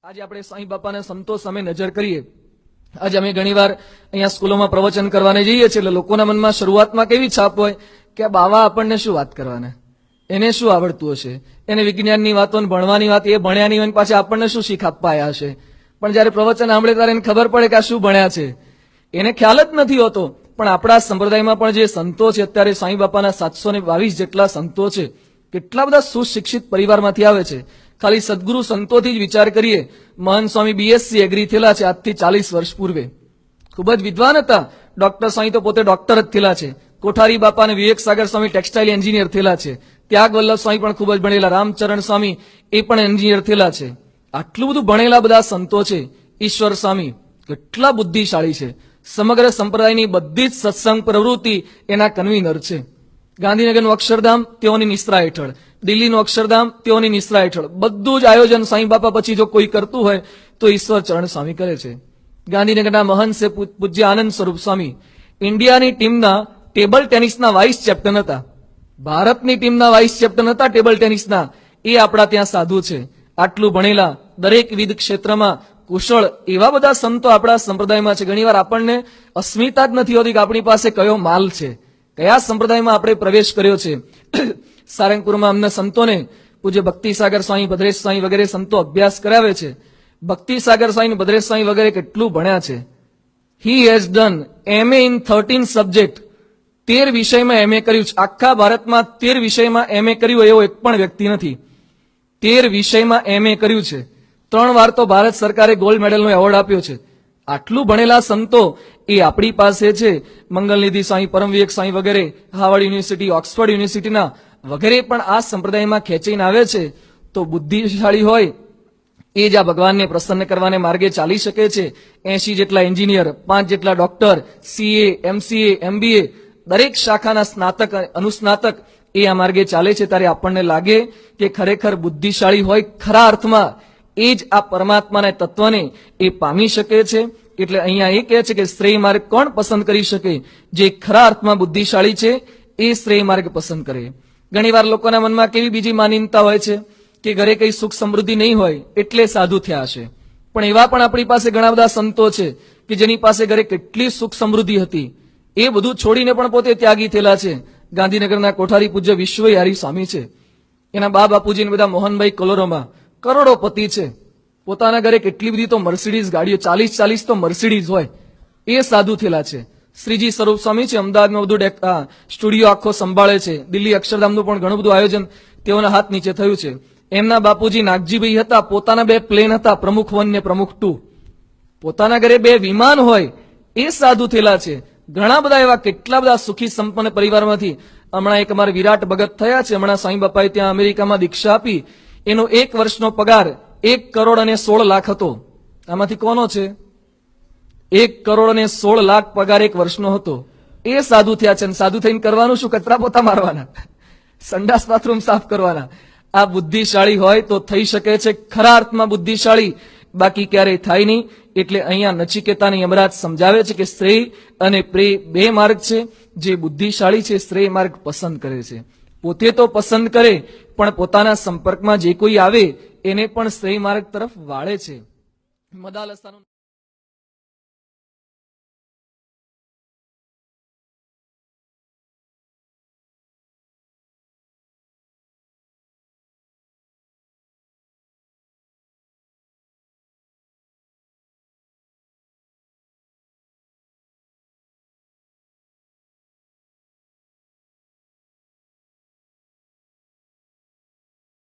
આજે આપણે સાંઈ બાપાના સંતો સામે નજર કરીએ. આજે અમે ઘણીવાર અહીંયા સ્કૂલોમાં પ્રવચન કરવાને જઈએ છીએ એટલે લોકોના મનમાં શરૂઆતમાં કેવી છાપ હોય કે આ બાવા આપણને શું વાત કરવાના, એને શું આવડતું હશે, એને વિજ્ઞાનની વાતો ભણવાની વાત એ ભણ્યા નહીં હોય, પાછી આપણને શું શીખ આપવા આવ્યા હશે. પણ જયારે પ્રવચન સાંભળે ત્યારે એને ખબર પડે કે આ શું ભણ્યા છે, એને ખ્યાલ જ નથી હોતો. પણ આપણા સંપ્રદાયમાં પણ જે સંતો છે, અત્યારે સાંઈ બાપાના 722 જેટલા સંતો છે, કેટલા બધા સુશિક્ષિત પરિવારમાંથી આવે છે. ખાલી સદગુરુ સંતોથી જ વિચાર કરીએ. મહંત સ્વામી બીએસસી એગ્રી થયેલા છે આજથી 40 વર્ષ પૂર્વે, ખૂબ જ વિદ્વાન હતા. ડોક્ટર સ્વામી તો પોતે ડોક્ટર જ થયેલા છે. કોઠારી બાપા અને વિવેક સાગર સ્વામી ટેક્સટાઇલ એન્જિનિયર થયેલા છે. ત્યાગ વલ્લભ સ્વામી પણ ખૂબ જ ભણેલા. રામચરણ સ્વામી એ પણ એન્જિનિયર થયેલા છે. આટલું બધું ભણેલા બધા સંતો છે. ઈશ્વર સ્વામી કેટલા બુદ્ધિશાળી છે. સમગ્ર સંપ્રદાયની બધી જ સત્સંગ પ્રવૃત્તિ એના કન્વીનર છે. ગાંધીનગરનું અક્ષરધામ તેઓની નિશ્રા હેઠળ, દિલ્હીનું અક્ષરધામ તેઓની નિશ્રા હેઠળ, બધું જ આયોજન સાંઈ બાપા પછી જો કોઈ કરતું હોય તો ઈશ્વર ચરણ સ્વામી કરે છે. ગાંધીનગરના મહંત છે પૂજ્ય આનંદ સ્વરૂપ સ્વામી ઇન્ડિયાની ટીમના ટેબલ ટેનિસના વાઇસ કેપ્ટન હતા. ભારતની ટીમના વાઇસ કેપ્ટન હતા ટેબલ ટેનિસના. એ આપણા ત્યાં સાધુ છે. આટલું ભણેલા, દરેક વિવિધ ક્ષેત્રમાં કુશળ એવા બધા સંતો આપણા સંપ્રદાયમાં છે. ઘણીવાર આપણને અસ્મિતા જ નથી હોતી કે આપણી પાસે કયો માલ છે, કયા સંપ્રદાયમાં આપણે પ્રવેશ કર્યો છે. સારંગપુરમાં અમને સંતોને પૂજ્ય ભક્તિસાગર સ્વામી, ભદ્રેશ સ્વામી વગેરે સંતો અભ્યાસ કરાવે છે. ભક્તિસાગર સ્વામી, ભદ્રેશ સ્વામી વગેરે કેટલું ભણ્યા છે. He has done MA in 13 subject. 13 વિષયમાં MA કર્યું છે. આખા ભારતમાં 13 વિષયમાં MA કર્યું એવો એક પણ વ્યક્તિ નથી. 13 વિષયમાં MA કર્યું છે. 3 વાર તો ભારત સરકારે ગોલ્ડ મેડલનો એવોર્ડ આપ્યો છે. આટલું ભણેલા સંતો એ આપણી પાસે છે. મંગલનિધિ સ્વામી, પરમ વિવેક સ્વામી વગેરે હાર્વર્ડ યુનિવર્સિટી, ઓક્સફર્ડ યુનિવર્સિટીના વગેરે પણ આ સંપ્રદાયમાં ખેંચીને આવે છે. તો બુદ્ધિશાળી હોય એ જ આ ભગવાનને પ્રસન્ન કરવાને માર્ગે ચાલી શકે છે. 80 જેટલા એન્જિનિયર, 5 જેટલા ડોક્ટર, CA, MCA, MBA દરેક શાખાના સ્નાતક, અનુસ્નાતક એ આ માર્ગે ચાલે છે. ત્યારે આપણને લાગે કે ખરેખર બુદ્ધિશાળી હોય ખરા અર્થમાં એ જ આ પરમાત્માના તત્વને એ પામી શકે છે. એટલે અહીંયા એ કહે છે કે શ્રેય માર્ગ કોણ પસંદ કરી શકે? જે ખરા અર્થમાં બુદ્ધિશાળી છે એ શ્રેય માર્ગ પસંદ કરે. ઘણીવાર લોકોના મનમાં કેવી બીજી માન્યતા હોય છે કે ઘરે કઈ સુખ સમૃદ્ધિ નહીં હોય એટલે સાધુ થયા હશે. પણ એવા પણ આપણી પાસે ઘણા બધા સંતો છે કે જેની પાસે ઘરે કેટલી સુખ સમૃદ્ધિ હતી, એ બધું છોડીને પણ પોતે ત્યાગી થયેલા છે. ગાંધીનગરના કોઠારી પૂજ્ય વિશ્વયારી સ્વામી છે. એના બા બાપુજીને બધા મોહનભાઈ કલોરોમાં કરોડોપતિ છે. પોતાના ઘરે કેટલી બધી તો મર્સિડીઝ ગાડીઓ, 40 તો મર્સિડીઝ હોય, એ સાધુ થયેલા છે. શ્રીજી સ્વરૂપ સ્વામી છે, અમદાવાદમાં બધું સ્ટુડિયો આખો સંભાળે છે. દિલ્હી અક્ષરધામનું પણ ઘણું બધું આયોજન તેઓના હાથ નીચે થયું છે. એમના બાપુજી નાગજીભાઈ હતા, પોતાના 2 પ્લેન હતા, પ્રમુખ 1 ને પ્રમુખ 2. પોતાના ઘરે 2 વિમાન હોય એ સાધુ થયેલા છે. ઘણા બધા એવા કેટલા બધા સુખી સંપન્ન પરિવારમાંથી હમણાં એક અમારા વિરાટ ભગત થયા છે. હમણાં સાંઈ બાપાએ ત્યાં અમેરિકામાં દીક્ષા આપી. એનો 1 વર્ષનો પગાર 1 કરોડ અને 16 લાખ હતો. આમાંથી કોનો છે? 1 કરોડ અને 16 લાખ પગાર 1 વર્ષનો હતો. એ સાધુ થયા છે. સાધુ થઈને કરવાનું શું? કચરા પોતા મારવાના, સંડાસ બાથરૂમ સાફ કરવાના. આ બુદ્ધિશાળી હોય તો થઈ શકે છે ખરા અર્થમાં બુદ્ધિશાળી, બાકી ક્યારેય થાય નહીં. એટલે અહીંયા નચિકેતાને યમરાજ સમજાવે છે કે શ્રેય અને પ્રેય 2 માર્ગ છે. જે બુદ્ધિશાળી છે શ્રેય માર્ગ પસંદ કરે છે. પોતે તો પસંદ કરે પણ પોતાના સંપર્કમાં જે કોઈ આવે એને પણ શ્રેય માર્ગ તરફ વાળે છે. મદાલસાનું